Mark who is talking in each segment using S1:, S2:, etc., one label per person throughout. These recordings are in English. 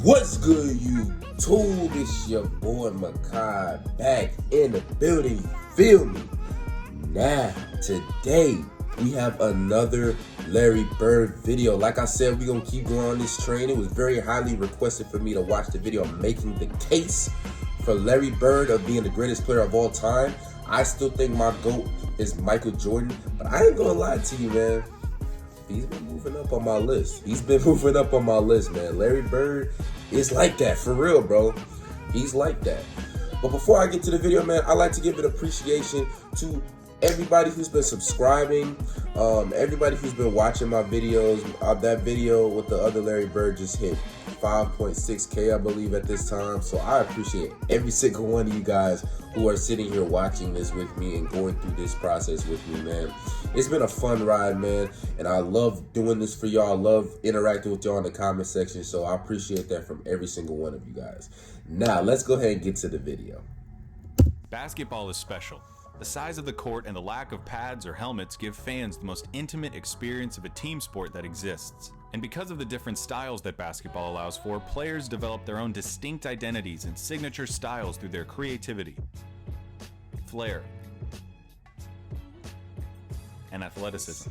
S1: What's good, YouTube? It's your boy Mekhi back in the building. You feel me? Now, today we have another Larry Bird video. Like I said, we're gonna keep going on this train. It was very highly requested for me to watch the video making the case for Larry Bird of being the greatest player of all time. I still think my GOAT is Michael Jordan, but I ain't gonna lie to you, man. He's been moving up on my list. Man. Larry Bird is like that, for real, bro. He's like that. But before I get to the video, man, I like to give an appreciation to everybody who's been subscribing, everybody who's been watching my videos. That video with the other Larry Bird just hit 5.6K, I believe, at this time. So I appreciate every single one of you guys who are sitting here watching this with me and going through this process with me, man. It's been a fun ride, man, and I love doing this for y'all. I love interacting with y'all in the comment section, so I appreciate that from every single one of you guys. Now, let's go ahead and get to the video.
S2: Basketball is special. The size of the court and the lack of pads or helmets give fans the most intimate experience of a team sport that exists. And because of the different styles that basketball allows for, players develop their own distinct identities and signature styles through their creativity, flair, and athleticism.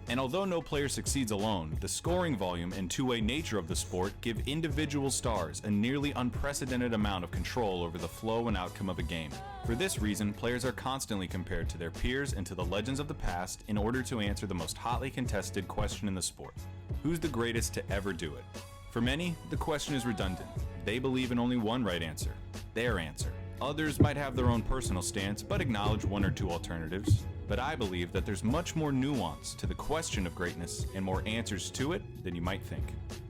S2: And although no player succeeds alone, the scoring volume and two-way nature of the sport give individual stars a nearly unprecedented amount of control over the flow and outcome of a game. For this reason, players are constantly compared to their peers and to the legends of the past in order to answer the most hotly contested question in the sport: who's the greatest to ever do it? For many, the question is redundant. They believe in only one right answer, their answer. Others might have their own personal stance, but acknowledge one or two alternatives. But I believe that there's much more nuance to the question of greatness and more answers to it than you might think.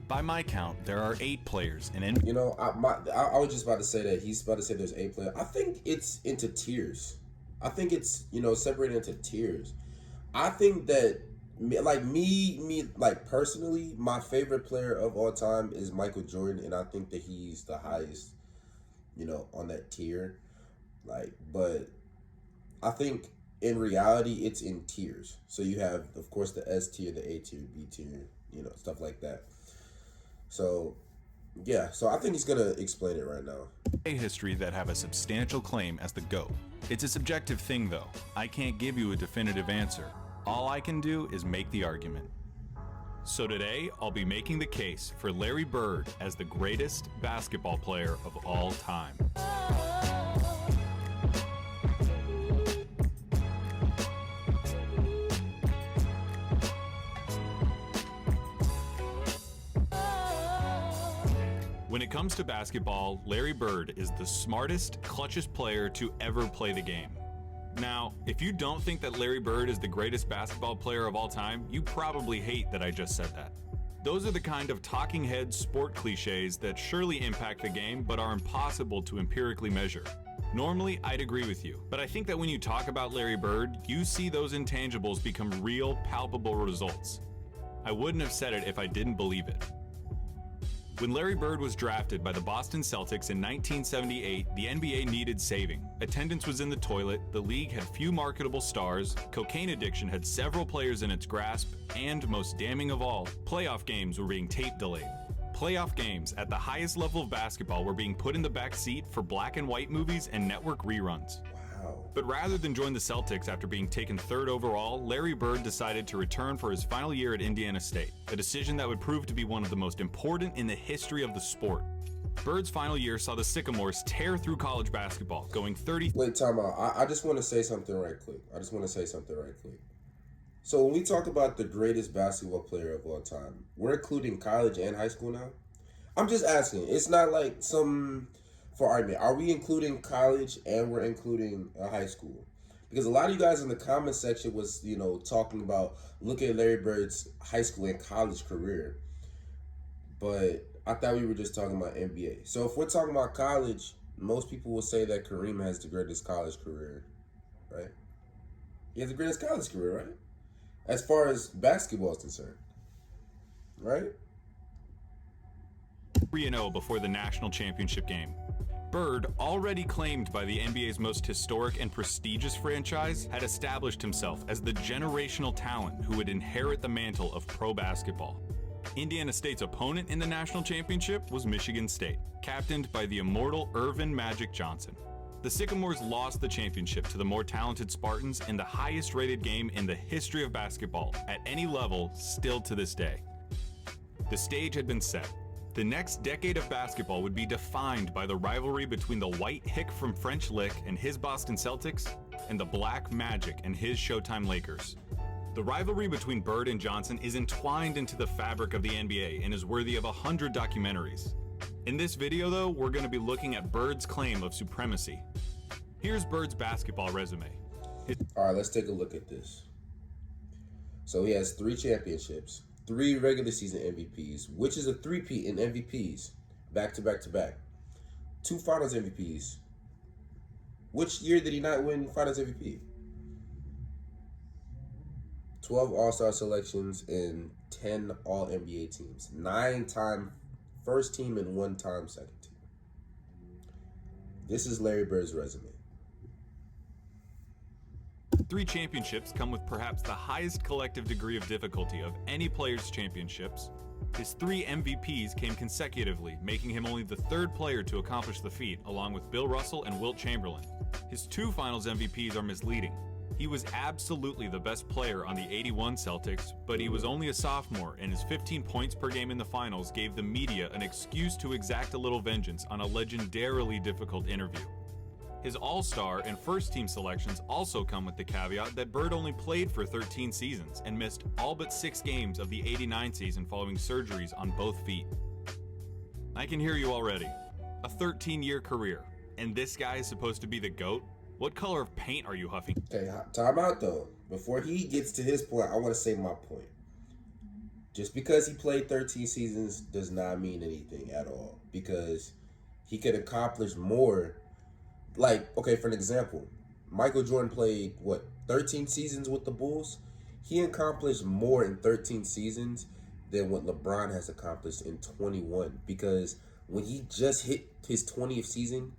S2: By my count, there are 8 players in NBA.
S1: You know, I was just about to say that. He's about to say there's 8 players. I think it's into tiers. I think it's, separated into tiers. I think that, like personally, my favorite player of all time is Michael Jordan, and I think that he's the highest, on that tier. But I think in reality, it's in tiers. So you have, of course, the S tier, the A tier, B tier, stuff like that. So, yeah. So I think he's going to explain it right now.
S2: A history that have a substantial claim as the GOAT. It's a subjective thing, though. I can't give you a definitive answer. All I can do is make the argument. So today, I'll be making the case for Larry Bird as the greatest basketball player of all time. When it comes to basketball, Larry Bird is the smartest, clutchest player to ever play the game. Now, if you don't think that Larry Bird is the greatest basketball player of all time, you probably hate that I just said that. Those are the kind of talking head sport cliches that surely impact the game but are impossible to empirically measure. Normally, I'd agree with you, but I think that when you talk about Larry Bird, you see those intangibles become real, palpable results. I wouldn't have said it if I didn't believe it. When Larry Bird was drafted by the Boston Celtics in 1978, the NBA needed saving. Attendance was in the toilet, the league had few marketable stars, cocaine addiction had several players in its grasp, and most damning of all, playoff games were being tape delayed. Playoff games at the highest level of basketball were being put in the back seat for black and white movies and network reruns. But rather than join the Celtics after being taken 3rd overall, Larry Bird decided to return for his final year at Indiana State, a decision that would prove to be one of the most important in the history of the sport. Bird's final year saw the Sycamores tear through college basketball, going 30...
S1: Wait, time out. I just want to say something right quick. So when we talk about the greatest basketball player of all time, we're including college and high school now? I'm just asking. It's not like some... For argument, are we including college and we're including high school? Because a lot of you guys in the comment section was, talking about looking at Larry Bird's high school and college career. But I thought we were just talking about NBA. So if we're talking about college, most people will say that Kareem has the greatest college career, right? He has the greatest college career, right? As far as basketball is concerned, right?
S2: 3-0 before the national championship game. Bird, already claimed by the NBA's most historic and prestigious franchise, had established himself as the generational talent who would inherit the mantle of pro basketball. Indiana State's opponent in the national championship was Michigan State, captained by the immortal Irvin Magic Johnson. The Sycamores lost the championship to the more talented Spartans in the highest rated game in the history of basketball at any level still to this day. The stage had been set. The next decade of basketball would be defined by the rivalry between the white hick from French Lick and his Boston Celtics and the black Magic and his Showtime Lakers. The rivalry between Bird and Johnson is entwined into the fabric of the NBA and is worthy of 100 documentaries. In this video though, we're going to be looking at Bird's claim of supremacy. Here's Bird's basketball resume.
S1: All right, let's take a look at this. So he has 3 championships, 3 regular season MVPs, which is a three-peat in MVPs, back to back to back. 2 finals MVPs. Which year did he not win finals MVP? 12 All-Star selections and 10 All-NBA teams. 9-time first team and 1-time second team. This is Larry Bird's resume.
S2: 3 championships come with perhaps the highest collective degree of difficulty of any player's championships. His 3 MVPs came consecutively, making him only the 3rd player to accomplish the feat, along with Bill Russell and Wilt Chamberlain. His 2 finals MVPs are misleading. He was absolutely the best player on the '81 Celtics, but he was only a sophomore, and his 15 points per game in the finals gave the media an excuse to exact a little vengeance on a legendarily difficult interview. His All-Star and first-team selections also come with the caveat that Bird only played for 13 seasons and missed all but 6 games of the '89 season following surgeries on both feet. I can hear you already. A 13-year career, and this guy is supposed to be the GOAT? What color of paint are you huffing?
S1: Okay, time out though. Before he gets to his point, I want to say my point. Just because he played 13 seasons does not mean anything at all, because he could accomplish more. Like, okay, for an example, Michael Jordan played, 13 seasons with the Bulls? He accomplished more in 13 seasons than what LeBron has accomplished in 21. Because when he just hit his 20th season,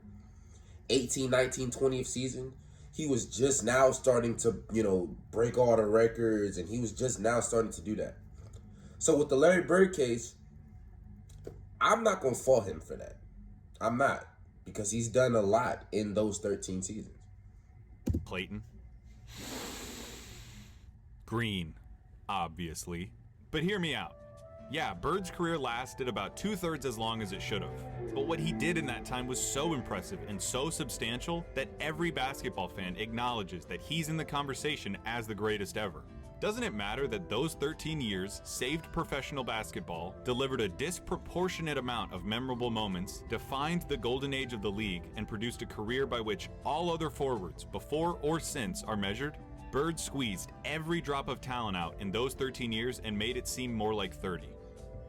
S1: 18, 19, 20th season, he was just now starting to, break all the records, and he was just now starting to do that. So with the Larry Bird case, I'm not going to fault him for that. I'm not. Because he's done a lot in those 13 seasons.
S2: Clayton. Green, obviously. But hear me out. Yeah, Bird's career lasted about 2/3 as long as it should have. But what he did in that time was so impressive and so substantial that every basketball fan acknowledges that he's in the conversation as the greatest ever. Doesn't it matter that those 13 years saved professional basketball, delivered a disproportionate amount of memorable moments, defined the golden age of the league, and produced a career by which all other forwards, before or since, are measured? Bird squeezed every drop of talent out in those 13 years and made it seem more like 30.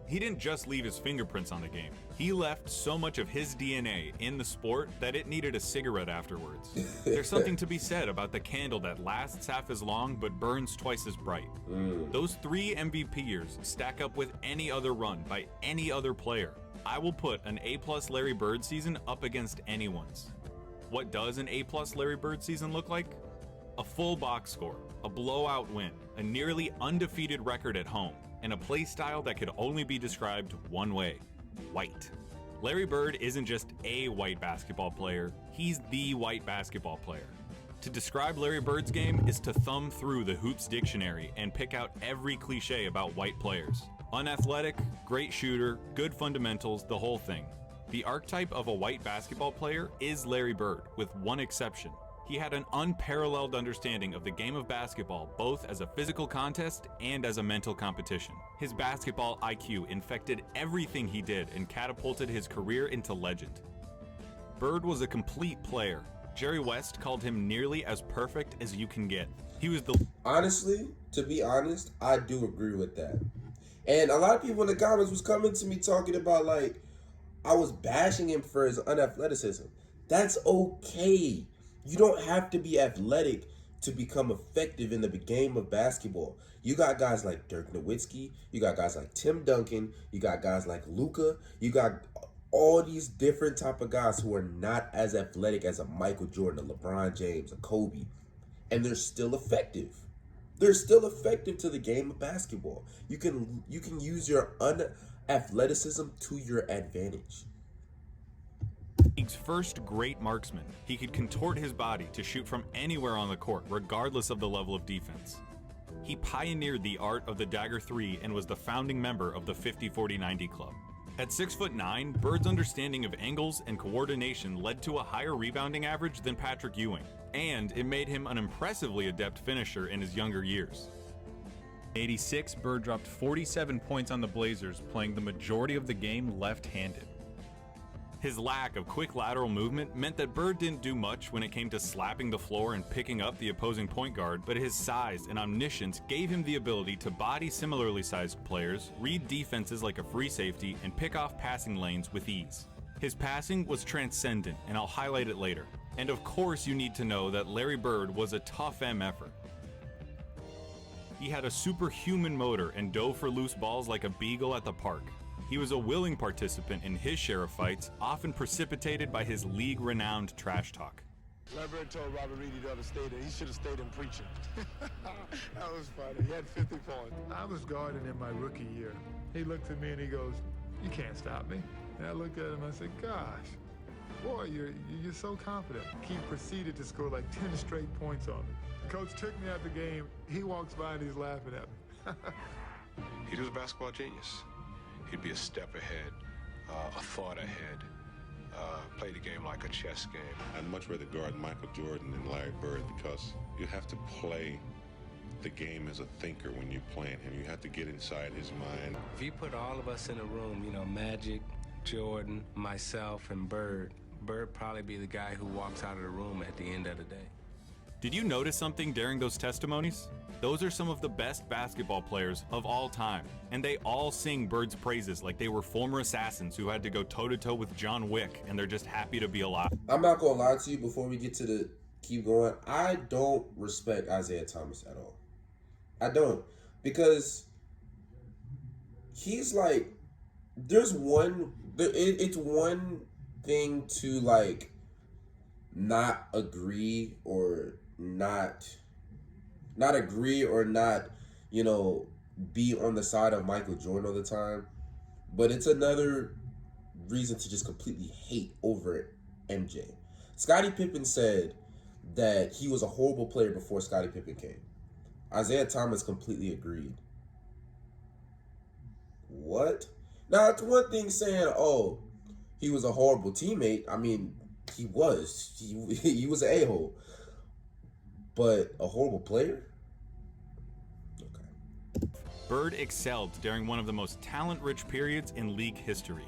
S2: He didn't just leave his fingerprints on the game. He left so much of his DNA in the sport that it needed a cigarette afterwards. There's something to be said about the candle that lasts half as long but burns twice as bright. Those 3 MVP years stack up with any other run by any other player. I will put an A+ Larry Bird season up against anyone's. What does an A+ Larry Bird season look like? A full box score, a blowout win, a nearly undefeated record at home, and a play style that could only be described one way: white. Larry Bird isn't just a white basketball player, he's the white basketball player. To describe Larry Bird's game is to thumb through the Hoops dictionary and pick out every cliche about white players. Unathletic, great shooter, good fundamentals, the whole thing. The archetype of a white basketball player is Larry Bird, with one exception. He had an unparalleled understanding of the game of basketball, both as a physical contest and as a mental competition. His basketball IQ infected everything he did and catapulted his career into legend. Bird was a complete player. Jerry West called him nearly as perfect as you can get. He was the...
S1: Honestly, to be honest, I do agree with that. And a lot of people in the comments was coming to me talking about, I was bashing him for his unathleticism. That's okay. You don't have to be athletic to become effective in the game of basketball. You got guys like Dirk Nowitzki. You got guys like Tim Duncan. You got guys like Luka. You got all these different type of guys who are not as athletic as a Michael Jordan, a LeBron James, a Kobe. And they're still effective. they're still effective to the game of basketball. You can use your unathleticism to your advantage.
S2: League's first great marksman, he could contort his body to shoot from anywhere on the court, regardless of the level of defense. He pioneered the art of the dagger 3 and was the founding member of the 50-40-90 club. At 6'9", Bird's understanding of angles and coordination led to a higher rebounding average than Patrick Ewing, and it made him an impressively adept finisher in his younger years. In '86, Bird dropped 47 points on the Blazers, playing the majority of the game left-handed. His lack of quick lateral movement meant that Bird didn't do much when it came to slapping the floor and picking up the opposing point guard, but his size and omniscience gave him the ability to body similarly sized players, read defenses like a free safety, and pick off passing lanes with ease. His passing was transcendent, and I'll highlight it later. And of course you need to know that Larry Bird was a tough MFer. He had a superhuman motor and dove for loose balls like a beagle at the park. He was a willing participant in his share of fights, often precipitated by his league-renowned trash talk.
S3: Larry Bird told Robert Reedy the other day that he should have stayed in preaching. That was funny. He had 50 points. I was guarding in my rookie year. He looked at me and he goes, "You can't stop me." And I looked at him and I said, "Gosh, boy, you're so confident." He proceeded to score like 10 straight points on me. Coach took me out the game. He walks by and he's laughing at me.
S4: He was a basketball genius. He'd be a step ahead, a thought ahead, play the game like a chess game.
S5: I'd much rather guard Michael Jordan than Larry Bird because you have to play the game as a thinker when you're playing him. You have to get inside his mind.
S6: If you put all of us in a room, you know, Magic, Jordan, myself, and Bird probably be the guy who walks out of the room at the end of the day.
S2: Did you notice something during those testimonies? Those are some of the best basketball players of all time, and they all sing Bird's praises like they were former assassins who had to go toe-to-toe with John Wick, and they're just happy to be alive.
S1: I'm not gonna lie to you before we get to the keep going. I don't respect Isaiah Thomas at all. I don't, because he's like, it's one thing to like not agree or not agree or not, you know, be on the side of Michael Jordan all the time. But it's another reason to just completely hate over MJ. Scottie Pippen said that he was a horrible player before Scottie Pippen came. Isaiah Thomas completely agreed. What? Now, it's one thing saying, oh, he was a horrible teammate. I mean, he was. He was an a-hole. But a horrible player? Okay.
S2: Bird excelled during one of the most talent-rich periods in league history.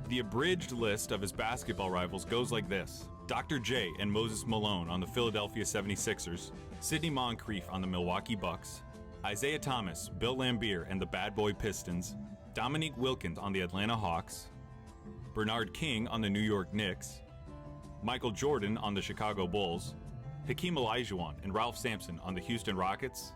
S2: The abridged list of his basketball rivals goes like this: Dr. J and Moses Malone on the Philadelphia 76ers, Sidney Moncrief on the Milwaukee Bucks, Isaiah Thomas, Bill Laimbeer and the Bad Boy Pistons, Dominique Wilkins on the Atlanta Hawks, Bernard King on the New York Knicks, Michael Jordan on the Chicago Bulls, Hakeem Olajuwon and Ralph Sampson on the Houston Rockets,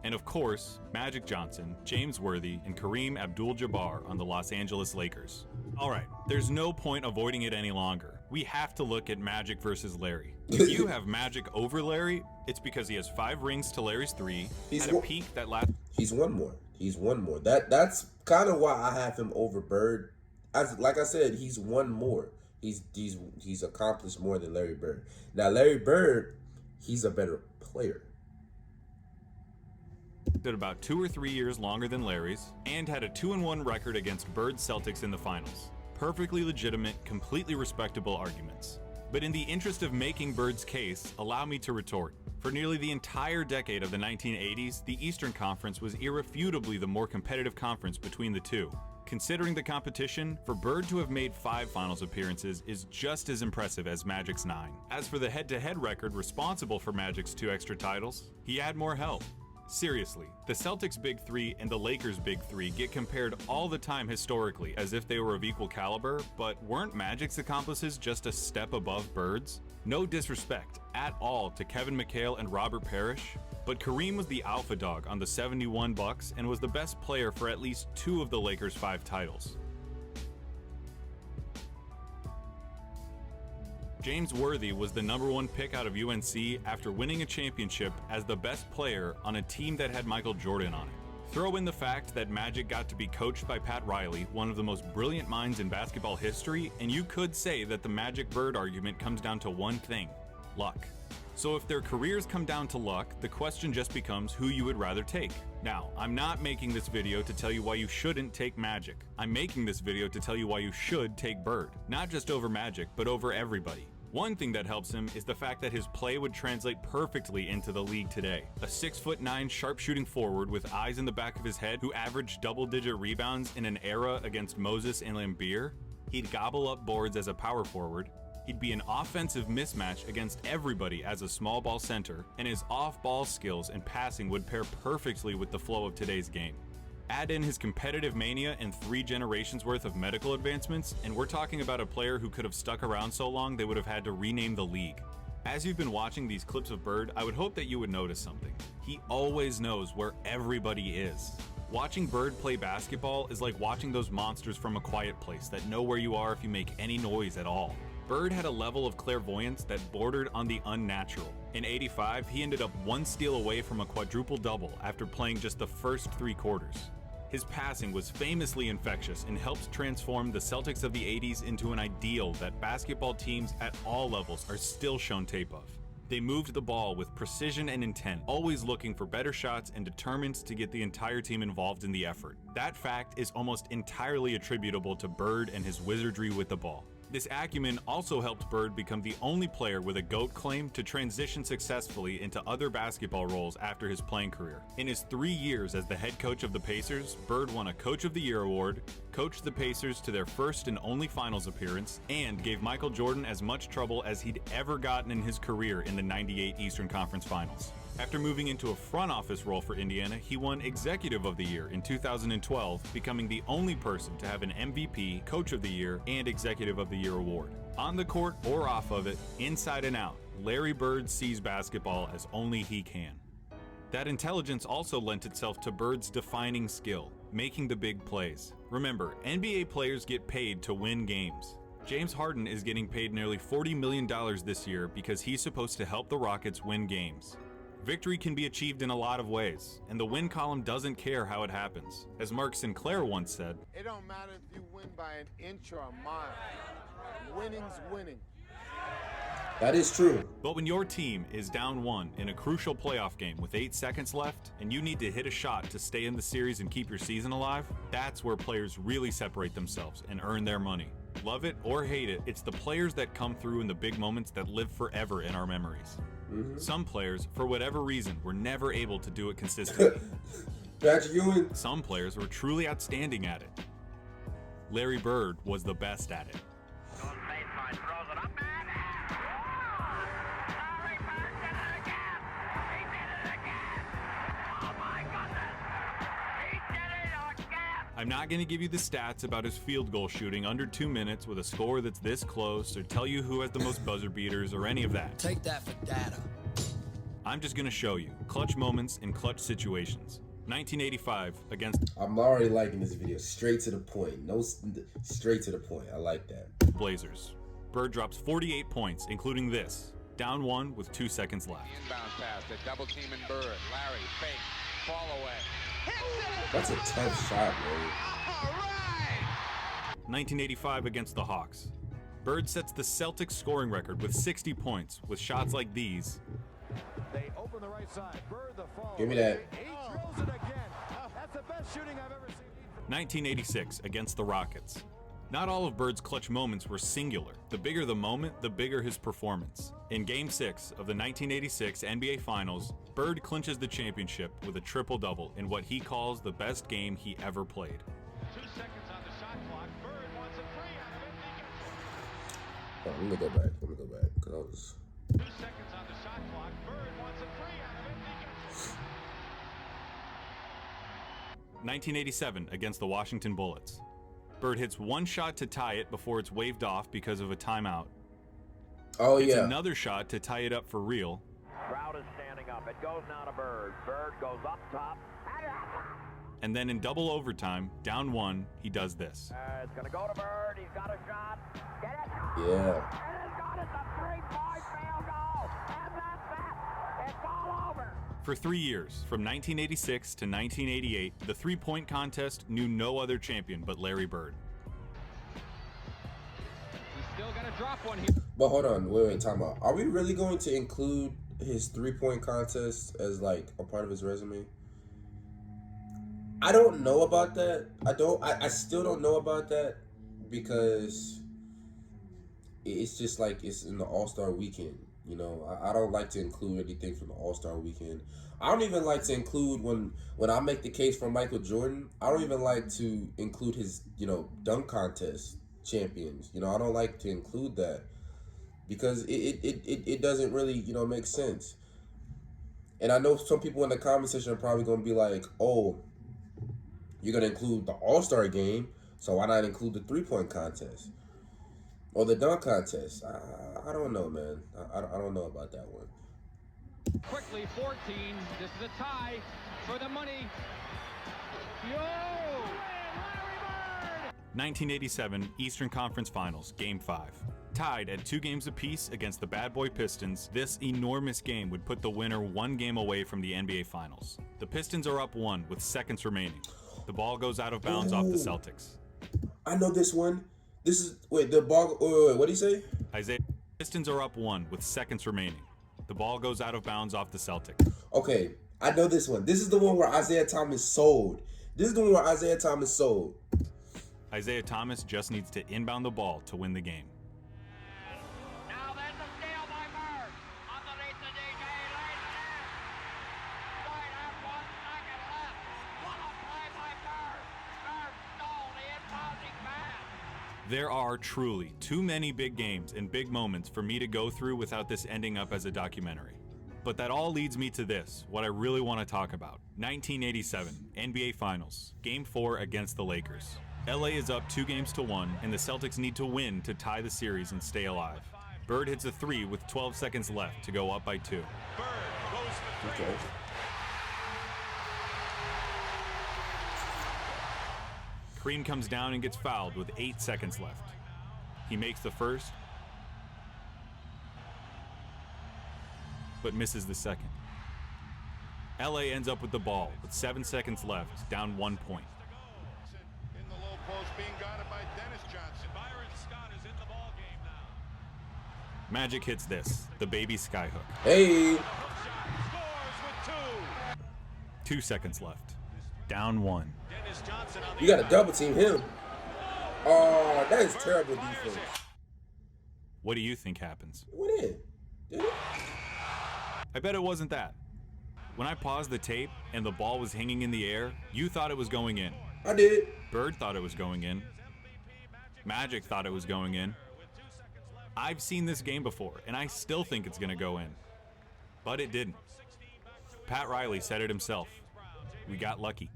S2: and of course, Magic Johnson, James Worthy, and Kareem Abdul-Jabbar on the Los Angeles Lakers. Alright, there's no point avoiding it any longer. We have to look at Magic versus Larry. If you have Magic over Larry, it's because he has 5 rings to Larry's 3, had a peak that lasted...
S1: He's one more. That's kind of why I have him over Bird. Like I said, he's one more. He's accomplished more than Larry Bird. Now, Larry Bird, he's a better player.
S2: Did about 2 or 3 years longer than Larry's, and had a 2-1 record against Bird's Celtics in the finals. Perfectly legitimate, completely respectable arguments. But in the interest of making Bird's case, allow me to retort. For nearly the entire decade of the 1980s, the Eastern Conference was irrefutably the more competitive conference between the two. Considering the competition, for Bird to have made 5 finals appearances is just as impressive as Magic's 9. As for the head-to-head record responsible for Magic's 2 extra titles, he had more help. Seriously, the Celtics' Big 3 and the Lakers' Big 3 get compared all the time historically as if they were of equal caliber, but weren't Magic's accomplices just a step above Bird's? No disrespect at all to Kevin McHale and Robert Parrish, but Kareem was the alpha dog on the 71 Bucks and was the best player for at least 2 of the Lakers' 5 titles. James Worthy was the #1 pick out of UNC after winning a championship as the best player on a team that had Michael Jordan on it. Throw in the fact that Magic got to be coached by Pat Riley, one of the most brilliant minds in basketball history, and you could say that the Magic Bird argument comes down to one thing: luck. So if their careers come down to luck, the question just becomes who you would rather take. Now, I'm not making this video to tell you why you shouldn't take Magic. I'm making this video to tell you why you should take Bird. Not just over Magic, but over everybody. One thing that helps him is the fact that his play would translate perfectly into the league today. A 6'9" sharpshooting forward with eyes in the back of his head who averaged double-digit rebounds in an era against Moses and Lambeer. He'd gobble up boards as a power forward. He'd be an offensive mismatch against everybody as a small ball center, and his off-ball skills and passing would pair perfectly with the flow of today's game. Add in his competitive mania and 3 generations worth of medical advancements, and we're talking about a player who could have stuck around so long they would have had to rename the league. As you've been watching these clips of Bird, I would hope that you would notice something. He always knows where everybody is. Watching Bird play basketball is like watching those monsters from A Quiet Place that know where you are if you make any noise at all. Bird had a level of clairvoyance that bordered on the unnatural. In '85, he ended up 1 steal away from a quadruple-double after playing just the first 3 quarters. His passing was famously infectious and helped transform the Celtics of the '80s into an ideal that basketball teams at all levels are still shown tape of. They moved the ball with precision and intent, always looking for better shots and determined to get the entire team involved in the effort. That fact is almost entirely attributable to Bird and his wizardry with the ball. This acumen also helped Bird become the only player with a GOAT claim to transition successfully into other basketball roles after his playing career. In his 3 years as the head coach of the Pacers, Bird won a Coach of the Year award, coached the Pacers to their first and only finals appearance, and gave Michael Jordan as much trouble as he'd ever gotten in his career in the '98 Eastern Conference Finals. After moving into a front office role for Indiana, he won Executive of the Year in 2012, becoming the only person to have an MVP, Coach of the Year, and Executive of the Year award. On the court or off of it, inside and out, Larry Bird sees basketball as only he can. That intelligence also lent itself to Bird's defining skill, making the big plays. Remember, NBA players get paid to win games. James Harden is getting paid nearly $40 million this year because he's supposed to help the Rockets win games. Victory can be achieved in a lot of ways, and the win column doesn't care how it happens. As Mark Sinclair once said,
S7: "It don't matter if you win by an inch or a mile. Winning's winning."
S1: That is true.
S2: But when your team is down 1 in a crucial playoff game with 8 seconds left, and you need to hit a shot to stay in the series and keep your season alive, that's where players really separate themselves and earn their money. Love it or hate it, it's the players that come through in the big moments that live forever in our memories. Some players, for whatever reason, were never able to do it consistently.
S1: Patrick Ewing.
S2: Some players were truly outstanding at it. Larry Bird was the best at it. I'm not going to give you the stats about his field goal shooting under 2 minutes with a score that's this close, or tell you who has the most buzzer beaters, or any of that.
S8: Take that for data.
S2: I'm just going to show you clutch moments in clutch situations. 1985 against
S1: I'm already liking this video. Straight to the point. No, straight to the point. I like that.
S2: Blazers. Bird drops 48 points, including this. Down 1 with 2 seconds left.
S9: Inbound pass, they double team in Bird. Larry, fake, fall away.
S1: That's a tough shot, man.
S2: 1985 against the Hawks. Bird sets the Celtics scoring record with 60 points with shots like these.
S3: They open the right side. Bird the fall.
S1: Give me that.
S3: He throws it again. That's the best shooting I've ever seen.
S2: 1986 against the Rockets. Not all of Bird's clutch moments were singular. The bigger the moment, the bigger his performance. In Game 6 of the 1986 NBA Finals, Bird clinches the championship with a triple-double in what he calls the best game he ever played.
S3: 2 seconds on the shot clock. Bird wants a three out of it.
S1: Oh, let me go back. Let me go back. Cause I was...
S3: 2 seconds on the shot clock. Bird wants a three out of it.
S2: 1987 against the Washington Bullets. Bird hits one shot to tie it before it's waved off because of a timeout.
S1: Oh,
S2: It's
S1: yeah.
S2: another shot to tie it up for real.
S10: Crowd is standing up. It goes now to Bird. Bird goes up top.
S2: And then in double overtime, down 1, he does this.
S10: It's going to go to Bird. He's got a shot. Get it.
S1: Yeah.
S10: And it's got is a 3-point field goal, and that's it. It's all over.
S2: For 3 years, from 1986 to 1988, the three-point contest knew no other champion but Larry Bird.
S9: He's still gonna drop one here.
S1: But hold on, wait, time out. Are we really going to include his three-point contest as like a part of his resume? I don't know about that. I still don't know about that because it's just like it's in the All-Star weekend. You know, I don't like to include anything from the All-Star weekend. I don't even like to include when I make the case for Michael Jordan, I don't even like to include his, dunk contest champions. I don't like to include that because it doesn't really, make sense. And I know some people in the comment section are probably going to be like, oh, you're going to include the All-Star game, so why not include the three-point contest? Or the dunk contest. I don't know, man. I don't know about that one.
S9: Quickly, 14. This is a tie for the money. Yo!
S2: 1987 Eastern Conference Finals, Game 5. Tied at 2 games apiece against the Bad Boy Pistons, this enormous game would put the winner 1 game away from the NBA Finals. The Pistons are up 1 with seconds remaining. The ball goes out of bounds off the Celtics.
S1: I know this one. This is, the ball, wait, what did he say?
S2: Isaiah, Pistons are up 1 with seconds remaining. The ball goes out of bounds off the Celtics.
S1: Okay, I know this one. This is the one where Isaiah Thomas sold. Isaiah
S2: Thomas just needs to inbound the ball to win the game.
S10: Now there's a steal by Bird. Underneath the DJ, lays it in. Right at 1 second left. What a play by Bird. Bird stole the inbounding pass.
S2: There are truly too many big games and big moments for me to go through without this ending up as a documentary. But that all leads me to this, what I really want to talk about. 1987, NBA Finals, Game 4 against the Lakers. LA is up 2-1, and the Celtics need to win to tie the series and stay alive. Bird hits a 3 with 12 seconds left to go up by 2.
S4: Bird goes for 3.
S1: Okay.
S2: Kareem comes down and gets fouled with 8 seconds left. He makes the first, but misses the second. LA ends up with the ball with 7 seconds left, down 1 point.
S4: In the low post, being guarded by Dennis Johnson. Byron Scott is in the ball game now.
S2: Magic hits this, the baby skyhook.
S1: Hey.
S4: Scores with 2.
S2: 2 seconds left, down 1.
S4: Dennis Johnson on the
S1: You got to double team him. Oh, that is terrible defense.
S2: What do you think happens?
S1: What in? Did it?
S2: I bet it wasn't that. When I paused the tape and the ball was hanging in the air, you thought it was going in.
S1: I did.
S2: Bird thought it was going in. Magic thought it was going in. I've seen this game before, and I still think it's going to go in. But it didn't. Pat Riley said it himself. We got lucky.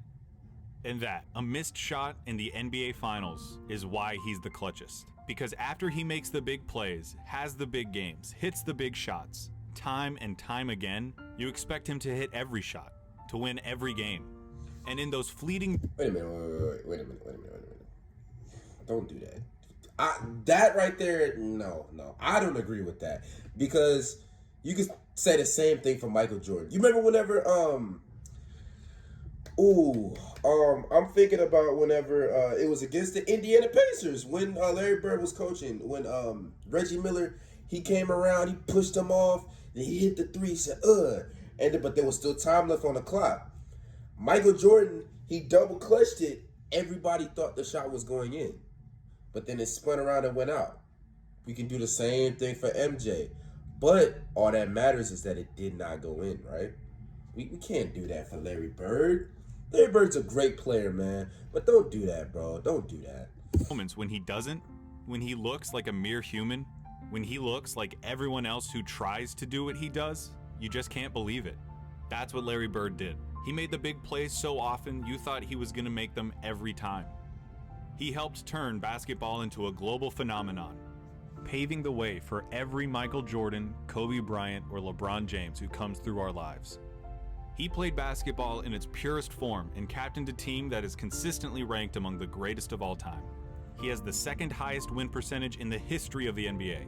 S2: And that, a missed shot in the NBA Finals, is why he's the clutchest. Because after he makes the big plays, has the big games, hits the big shots, time and time again, you expect him to hit every shot, to win every game. And in those fleeting...
S1: Wait a minute. Don't do that. That right there, no. I don't agree with that. Because you could say the same thing for Michael Jordan. You remember whenever, I'm thinking about whenever it was against the Indiana Pacers when Larry Bird was coaching. When Reggie Miller, he came around, he pushed him off, then he hit the 3, he said, but there was still time left on the clock. Michael Jordan, he double clutched it. Everybody thought the shot was going in, but then it spun around and went out. We can do the same thing for MJ, but all that matters is that it did not go in, right? We can't do that for Larry Bird. Larry Bird's a great player, man, but don't do that, bro. Don't do that.
S2: Moments when he doesn't, when he looks like a mere human, when he looks like everyone else who tries to do what he does, you just can't believe it. That's what Larry Bird did. He made the big plays so often you thought he was going to make them every time. He helped turn basketball into a global phenomenon, paving the way for every Michael Jordan, Kobe Bryant, or LeBron James who comes through our lives. He played basketball in its purest form and captained a team that is consistently ranked among the greatest of all time. He has the second highest win percentage in the history of the NBA.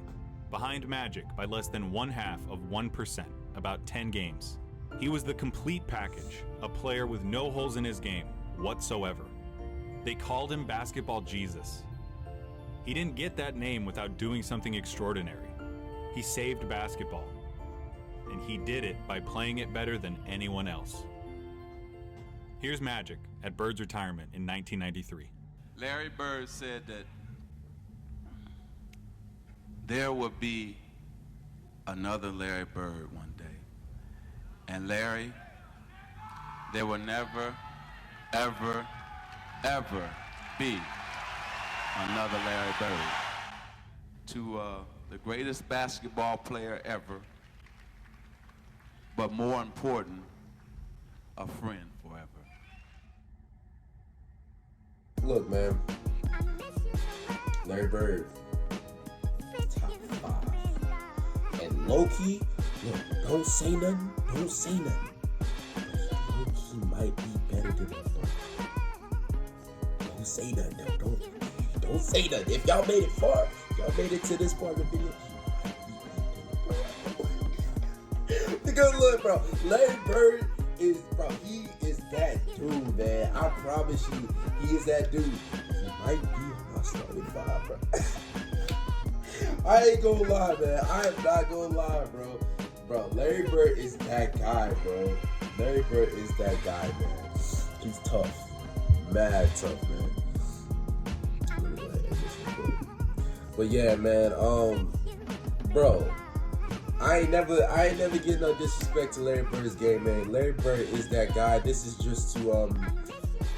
S2: behind Magic by less than 0.5%, about 10 games. He was the complete package, a player with no holes in his game whatsoever. They called him Basketball Jesus. He didn't get that name without doing something extraordinary. He saved basketball, and he did it by playing it better than anyone else. Here's Magic at Bird's retirement in 1993.
S8: Larry Bird said that there would be another Larry Bird one day. And Larry, there will never, ever, ever be another Larry Bird. To the greatest basketball player ever, but more important, a friend forever.
S1: Look, man. Larry Bird, top 5. And low-key, look, don't say nothing. Don't say nothing. But low-key might be better than the far. Don't say nothing. Don't say nothing. If y'all made it far, y'all made it to this part of the video, the good look, bro. Larry Bird is, bro, he is that dude, man. I promise you, he is that dude. He might be on my starting 5, bro. I ain't gonna lie, man. I am not gonna lie, bro. Bro, Larry Bird is that guy, bro. Larry Bird is that guy, man. He's tough. Mad tough, man. Let me go ahead and end this recording. But yeah, man, bro, I ain't never get no disrespect to Larry Bird's game, man. Larry Bird is that guy. This is just to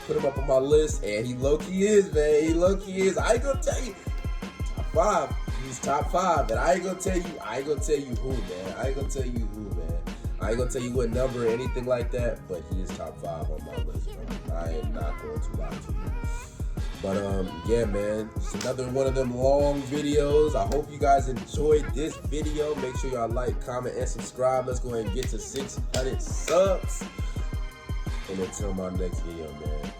S1: put him up on my list, and he low-key is, man. He low-key is. I ain't gonna tell you top 5. He's top 5, and I ain't gonna tell you who, man. I ain't gonna tell you who, man. I ain't gonna tell you what number or anything like that, but he is top 5 on my list, bro. I am not going to lie to you. But yeah, man, it's another one of them long videos. I hope you guys enjoyed this video. Make sure y'all like, comment, and subscribe. Let's go ahead and get to 600 subs. And until my next video, man.